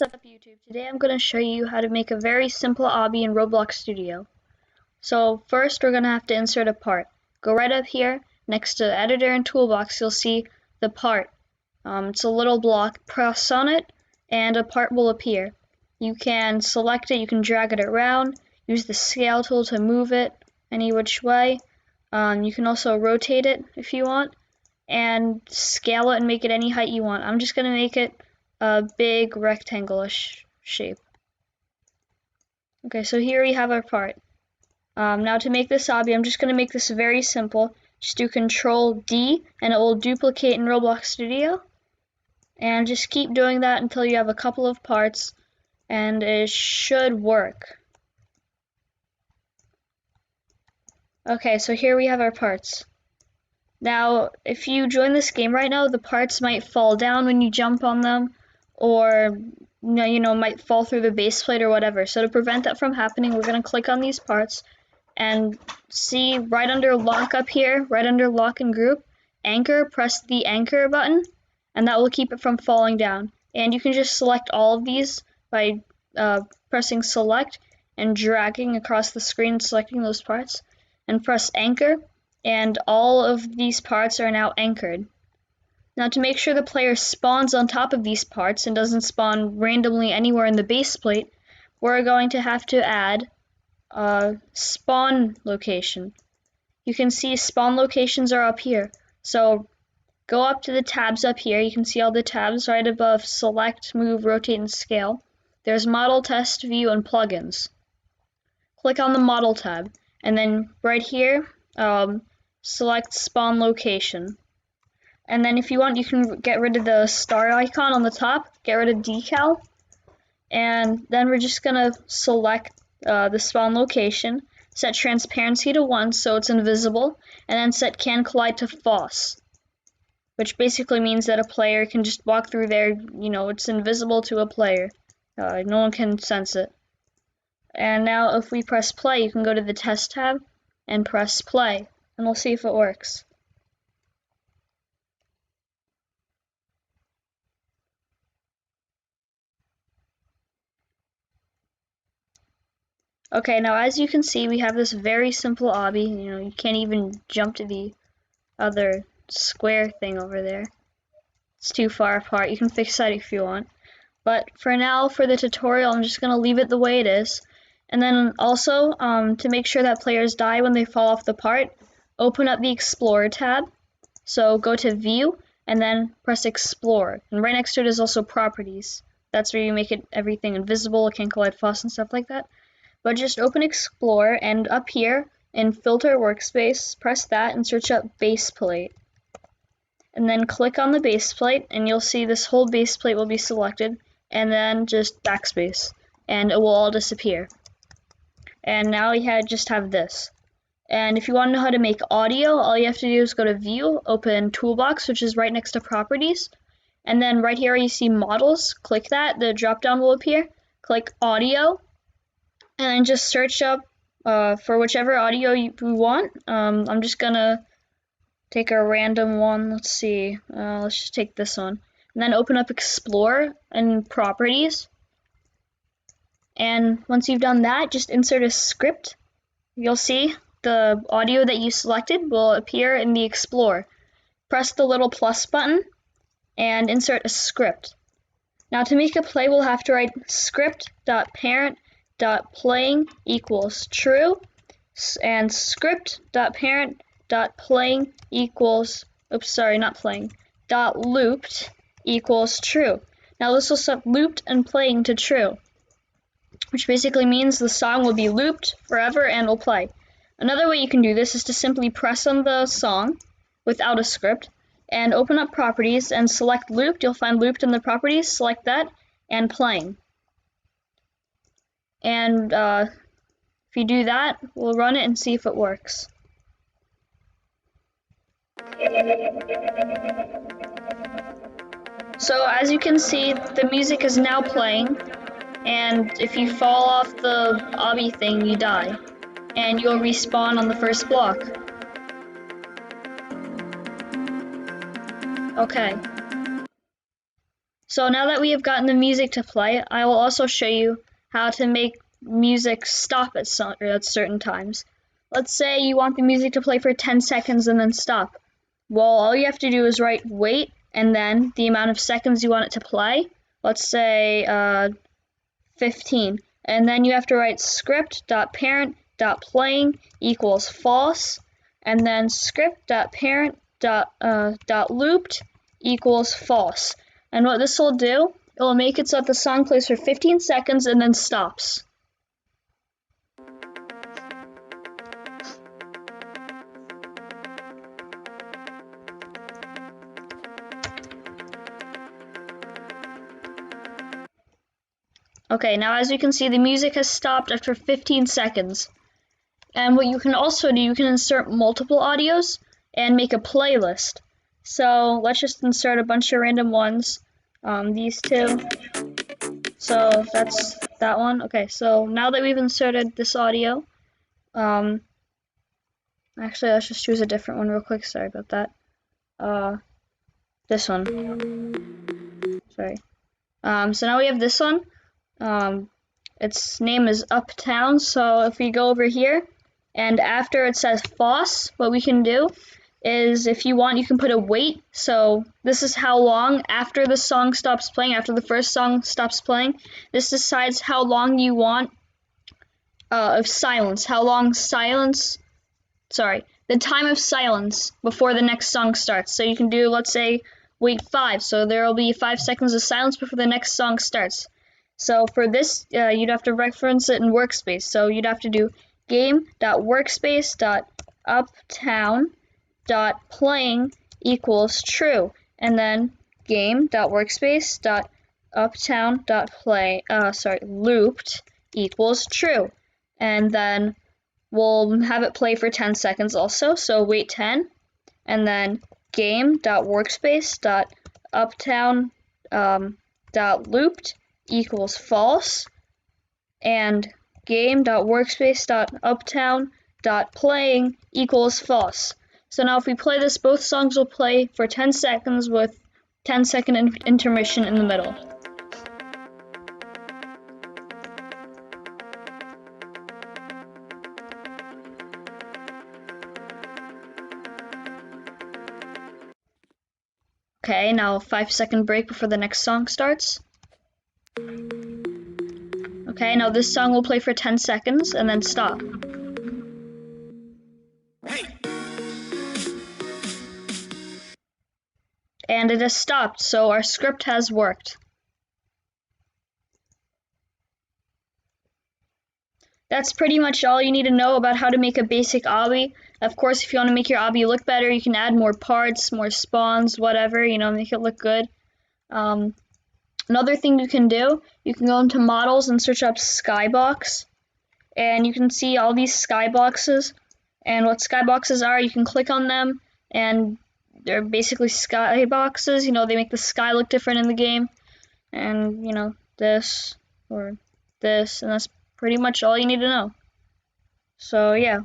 up, YouTube? Today I'm going to show you how to make a very simple obby in Roblox Studio. So first we're going to have to insert a part. Go right up here next to Editor and Toolbox. You'll see the part. It's a little block. Press on it and a part will appear. You can select it, you can drag it around, use the scale tool to move it any which way. You can also rotate it if you want and scale it and make it any height you want. I'm just going to make it a big rectangle-ish shape. Okay, so here we have our part. Now to make this obby, I'm just going to make this very simple. Just do Control D and it will duplicate in Roblox Studio. And just keep doing that until you have a couple of parts and it should work. Okay, so here we have our parts. Now, if you join this game right now, the parts might fall down when you jump on them, or might fall through the base plate or whatever. So to prevent that from happening, we're going to click on these parts and see right under lock up here, right under lock and group, anchor, press the anchor button, and that will keep it from falling down. And you can just select all of these by pressing select and dragging across the screen, selecting those parts, and press anchor. And all of these parts are now anchored. Now to make sure the player spawns on top of these parts and doesn't spawn randomly anywhere in the base plate, we're going to have to add a spawn location. You can see spawn locations are up here. So go up to the tabs up here. You can see all the tabs right above select, move, rotate, and scale. There's model, test, view, and plugins. Click on the model tab and then right here select spawn location. And then if you want, you can get rid of the star icon on the top, get rid of decal, and then we're just going to select the spawn location, set transparency to 1 so it's invisible, and then set can collide to false, which basically means that a player can just walk through there, it's invisible to a player. No one can sense it. And now if we press play, you can go to the test tab and press play, and we'll see if it works. Okay, now as you can see, we have this very simple obby. You can't even jump to the other square thing over there. It's too far apart. You can fix that if you want. But for now, for the tutorial, I'm just going to leave it the way it is. And then also, to make sure that players die when they fall off the part, open up the Explorer tab. So go to View, and then press Explore. And right next to it is also Properties. That's where you make everything invisible, it can't collide false and stuff like that. But just open Explore, and up here in Filter Workspace, press that and search up Base Plate. And then click on the base plate, and you'll see this whole base plate will be selected, and then just backspace, and it will all disappear. And now we just have this. And if you want to know how to make audio, all you have to do is go to View, open Toolbox, which is right next to Properties, and then right here you see Models, click that, the drop down will appear, click Audio, and then just search up for whichever audio you want. I'm just gonna take a random one, let's see, let's just take this one, and then open up Explore and Properties. And once you've done that, just insert a script. You'll see the audio that you selected will appear in the Explorer. Press the little plus button and insert a script. Now to make a play, we'll have to write script.parent.playing equals true and script.parent.playing equals, looped equals true. Now this will set looped and playing to true, which basically means the song will be looped forever and will play. Another way you can do this is to simply press on the song without a script and open up Properties and select looped. You'll find looped in the properties, select that, and playing. And if you do that, we'll run it and see if it works. So as you can see, the music is now playing. And if you fall off the obby thing, you die. And you'll respawn on the first block. Okay. So now that we have gotten the music to play, I will also show you how to make music stop at certain times. Let's say you want the music to play for 10 seconds and then stop. Well, all you have to do is write wait and then the amount of seconds you want it to play. Let's say 15. And then you have to write script.parent.playing equals false, and then script.parent.looped equals false. And what this will do, it will make it so that the song plays for 15 seconds and then stops. Okay, now as you can see, the music has stopped after 15 seconds. And what you can also do, you can insert multiple audios and make a playlist. So let's just insert a bunch of random ones. These two. So that's that one. Okay, so now that we've inserted this audio, actually let's just choose a different one real quick. Sorry about that. This one. Sorry. So now we have this one. Its name is Uptown. So if we go over here, and after it says false, what we can do is, if you want, you can put a wait. So this is how long after the song stops playing, after the first song stops playing. This decides how long you want of silence, the time of silence before the next song starts. So you can do, let's say, wait 5. So there will be 5 seconds of silence before the next song starts. So for this, you'd have to reference it in workspace. So you'd have to do game.workspace.uptown.playing equals true, and then game.workspace.uptown.looped equals true, and then we'll have it play for 10 seconds also. So wait 10, and then game.workspace.uptown.looped equals false, and game.workspace.uptown.playing equals false. So now if we play this, both songs will play for 10 seconds with 10-second intermission in the middle. Okay, now a 5-second break before the next song starts. Okay, now this song will play for 10 seconds and then stop. And it has stopped, so our script has worked. That's pretty much all you need to know about how to make a basic obby. Of course, if you want to make your obby look better, you can add more parts, more spawns, whatever, make it look good. Another thing you can do, you can go into models and search up skybox, and you can see all these skyboxes. And what skyboxes are, you can click on them, and they're basically skyboxes. They make the sky look different in the game, and this or this, and that's pretty much all you need to know. So yeah.